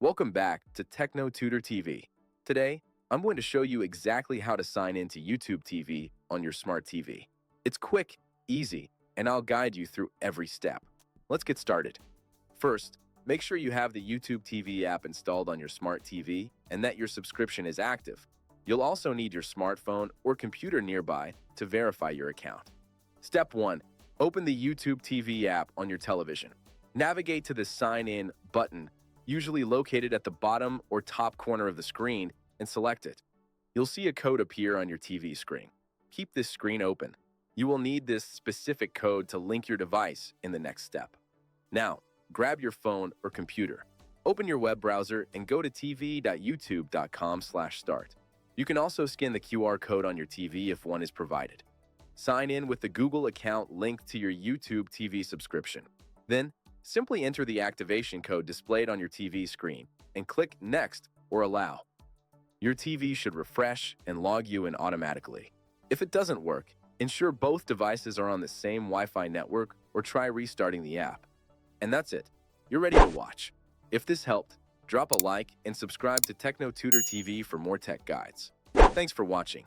Welcome back to Tecno Tutor TV. Today, I'm going to show you exactly how to sign into YouTube TV on your smart TV. It's quick, easy, and I'll guide you through every step. Let's get started. First, make sure you have the YouTube TV app installed on your smart TV and that your subscription is active. You'll also need your smartphone or computer nearby to verify your account. Step 1. Open the YouTube TV app on your television. Navigate to the Sign In button, usually located at the bottom or top corner of the screen, and select it. You'll see a code appear on your TV screen. Keep this screen open. You will need this specific code to link your device in the next step. Now, grab your phone or computer. Open your web browser and go to tv.youtube.com/start. You can also scan the QR code on your TV if one is provided. Sign in with the Google account linked to your YouTube TV subscription. Then, simply enter the activation code displayed on your TV screen and click Next or Allow. Your TV should refresh and log you in automatically. If it doesn't work, ensure both devices are on the same Wi-Fi network or try restarting the app. And that's it. You're ready to watch. If this helped, drop a like and subscribe to Tecno Tutor TV for more tech guides. Thanks for watching.